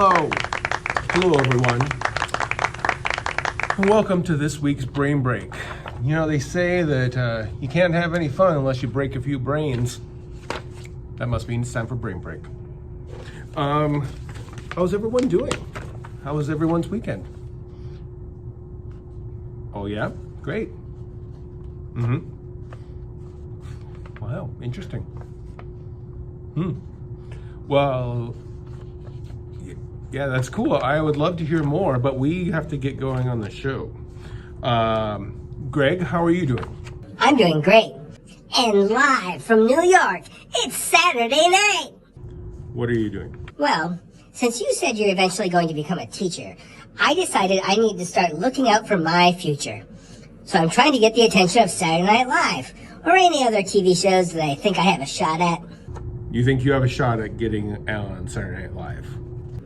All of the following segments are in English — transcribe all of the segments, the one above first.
Hello. Hello, everyone. Welcome to this week's Brain Break. You know, they say that you can't have any fun unless you break a few brains. That must mean it's time for Brain Break. How's everyone doing? How was everyone's weekend? Oh yeah? Great. Wow, interesting. Well, yeah, that's cool. I would love to hear more, but we have to get going on the show. Greg, how are you doing? I'm doing great. And live from New York, it's Saturday night. What are you doing? Well, since you said you're eventually going to become a teacher, I decided I need to start looking out for my future. So I'm trying to get the attention of Saturday Night Live, or any other TV shows that I think I have a shot at. You think you have a shot at getting on Saturday Night Live?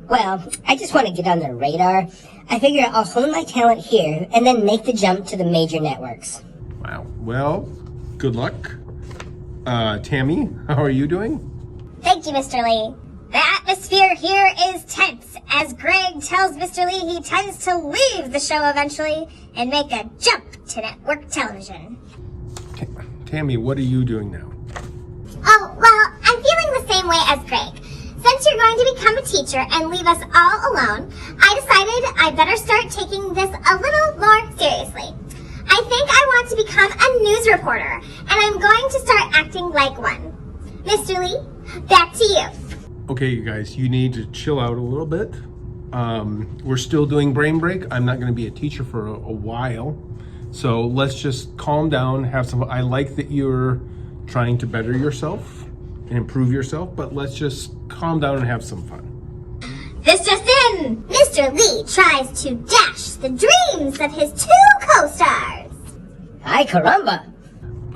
Well, I just want to get on their radar. I figure I'll hone my talent here and then make the jump to the major networks. Wow. Well, good luck. Tammy, how are you doing? Thank you, Mr. Lee. The atmosphere here is tense as Greg tells Mr. Lee he tends to leave the show eventually and make a jump to network television. Tammy, what are you doing now? Oh, well, I'm feeling the same way as Greg. Since you're going to become a teacher and leave us all alone, I decided I better start taking this a little more seriously. I think I want to become a news reporter, and I'm going to start acting like one. Mr. Lee, back to you. Okay, you guys, you need to chill out a little bit. We're still doing Brain Break. I'm not going to be a teacher for a while. So let's just calm down, have some. I like that you're trying to better yourself and improve yourself, but let's just calm down and have some fun. This just in! Mr. Lee tries to dash the dreams of his two co-stars. Ay caramba!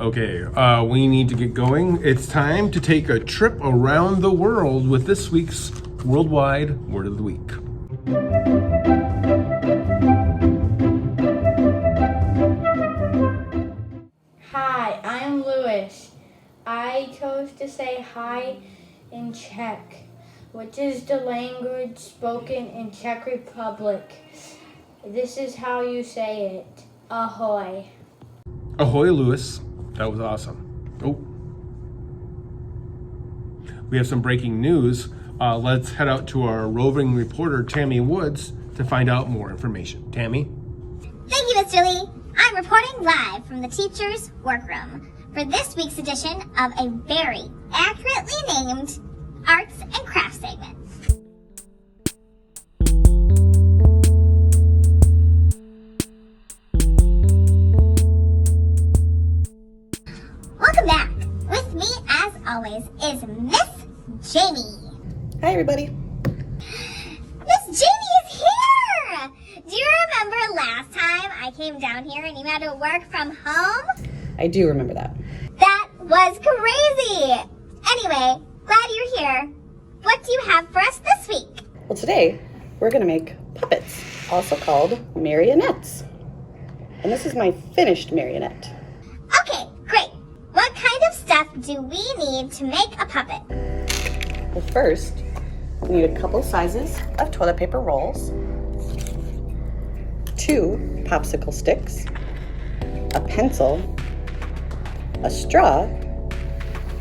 Okay, we need to get going. It's time to take a trip around the world with this week's Worldwide Word of the Week. Hi, I'm Louis. I chose to say hi in Czech, which is the language spoken in Czech Republic. This is how you say it. Ahoy. Ahoy, Louis. That was awesome. Oh. We have some breaking news. Let's head out to our roving reporter, Tammy Woods, to find out more information. Tammy? Thank you, Mr. Lee. I'm reporting live from the teacher's workroom for this week's edition of a very accurately named Arts and Crafts segment. Welcome back. With me, as always, is Miss Jamie. Hi, everybody. Miss Jamie is here! Do you remember last time I came down here and you had to work from home? I do remember that. That was crazy! Anyway, glad you're here. What do you have for us this week? Well, today we're going to make puppets, also called marionettes. And this is my finished marionette. Okay, great. What kind of stuff do we need to make a puppet? Well, first, we need a couple sizes of toilet paper rolls, 2 popsicle sticks, a pencil, a straw,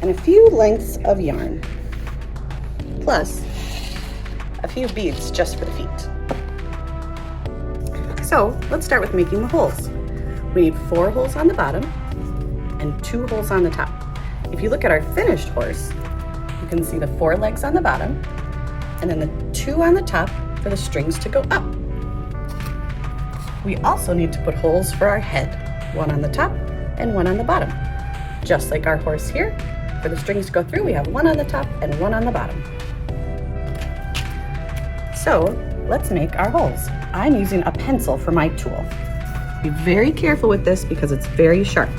and a few lengths of yarn, plus a few beads just for the feet. So let's start with making the holes. We need 4 holes on the bottom and 2 holes on the top. If you look at our finished horse, you can see the 4 legs on the bottom and then the 2 on the top for the strings to go up. We also need to put holes for our head, 1 on the top and 1 on the bottom. Just like our horse here, for the strings to go through, we have 1 on the top and 1 on the bottom. So let's make our holes. I'm using a pencil for my tool. Be very careful with this because it's very sharp.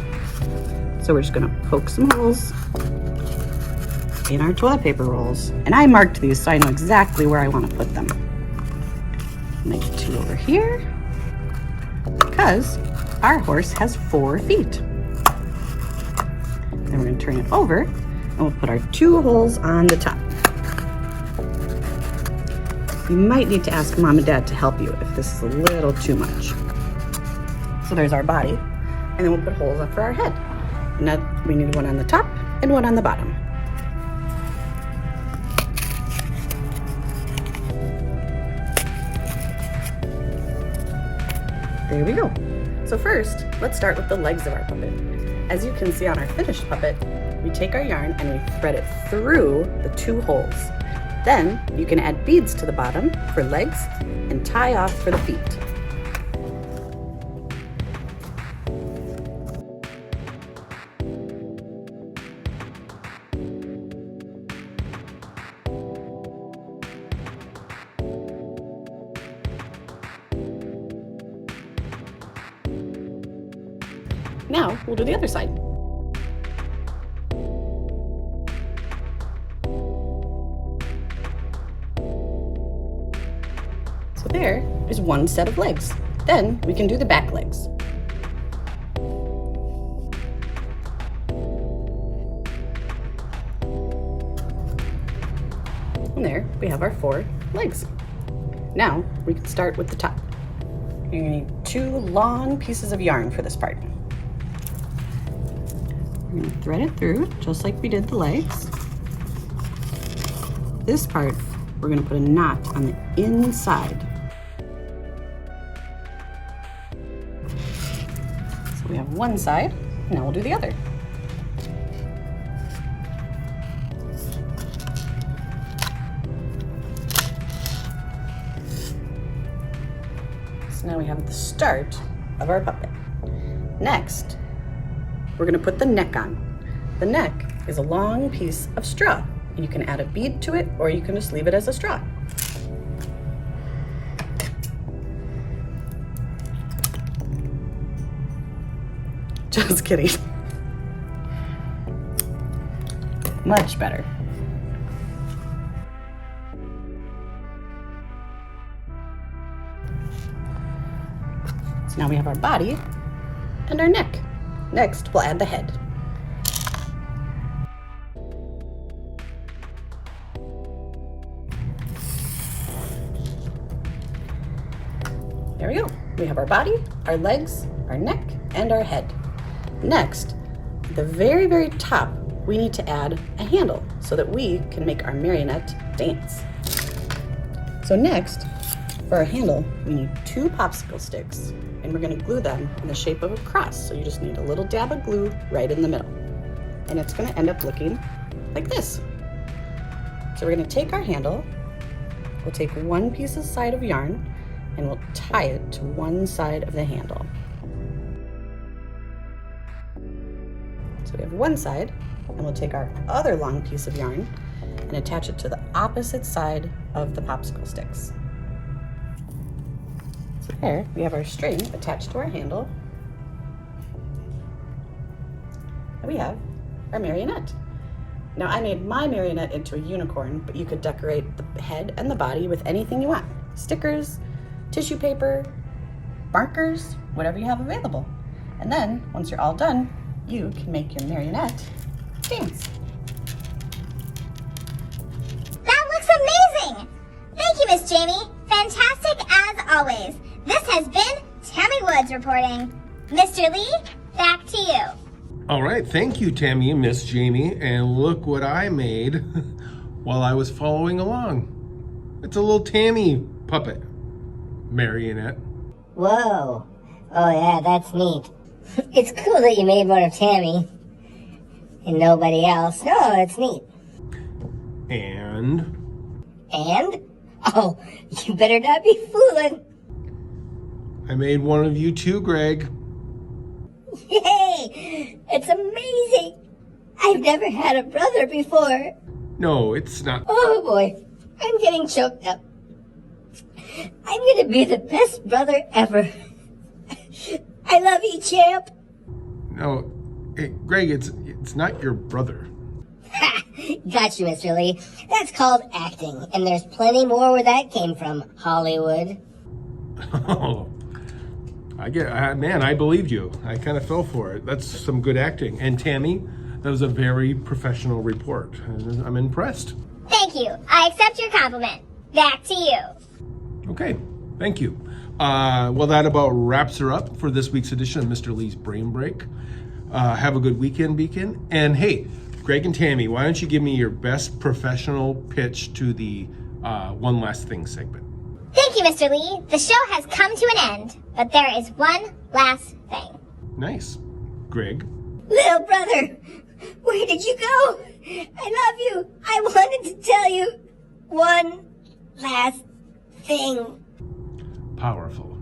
So we're just gonna poke some holes in our toilet paper rolls. And I marked these so I know exactly where I want to put them. Make 2 over here because our horse has 4 feet. Then we're going to turn it over and we'll put our 2 holes on the top. You might need to ask Mom and Dad to help you if this is a little too much. So there's our body, and then we'll put holes up for our head. Now we need one on the top and one on the bottom. There we go. So first, let's start with the legs of our puppet. As you can see on our finished puppet, we take our yarn and we thread it through the 2 holes. Then you can add beads to the bottom for legs and tie off for the feet. Now we'll do the other side. So there is one set of legs. Then we can do the back legs. And there we have our 4 legs. Now we can start with the top. You're gonna need 2 long pieces of yarn for this part. We're gonna thread it through just like we did the legs. This part, we're gonna put a knot on the inside. So we have one side, now we'll do the other. So now we have the start of our puppet. Next, we're gonna put the neck on. The neck is a long piece of straw. You can add a bead to it, or you can just leave it as a straw. Just kidding. Much better. So now we have our body and our neck. Next, we'll add the head. There we go. We have our body, our legs, our neck, and our head. Next, at the very, very top, we need to add a handle so that we can make our marionette dance. So next, for our handle, we need 2 popsicle sticks, and we're gonna glue them in the shape of a cross. So you just need a little dab of glue right in the middle. And it's gonna end up looking like this. So we're gonna take our handle, we'll take one piece of side of yarn, and we'll tie it to one side of the handle. So we have one side, and we'll take our other long piece of yarn and attach it to the opposite side of the popsicle sticks. So there, we have our string attached to our handle. And we have our marionette. Now I made my marionette into a unicorn, but you could decorate the head and the body with anything you want. Stickers, tissue paper, markers, whatever you have available. And then, once you're all done, you can make your marionette dance. That looks amazing! Thank you, Miss Jamie. Fantastic as always. This has been Tammy Woods reporting. Mr. Lee, back to you. All right, thank you, Tammy and Miss Jamie. And look what I made while I was following along. It's a little Tammy puppet marionette. Whoa. Oh yeah, that's neat. It's cool that you made one of Tammy and nobody else. No, it's neat. And And? Oh, you better not be fooling. I made one of you too, Greg. Yay! It's amazing. I've never had a brother before. No, it's not. Oh boy, I'm getting choked up. I'm gonna be the best brother ever. I love you, champ. No, hey, Greg, it's not your brother. Ha! Got you, Mr. Lee. That's called acting, and there's plenty more where that came from, Hollywood. Oh, man, I believed you. I kind of fell for it. That's some good acting. And Tammy, that was a very professional report. I'm impressed. Thank you. I accept your compliment. Back to you. Okay, thank you. Well, that about wraps her up for this week's edition of Mr. Lee's Brain Break. Have a good weekend, Beacon. And hey, Greg and Tammy, why don't you give me your best professional pitch to the One Last Thing segment? Thank you, Mr. Lee. The show has come to an end, but there is one last thing. Nice. Greg? Little brother, where did you go? I love you. I wanted to tell you one last thing. Powerful.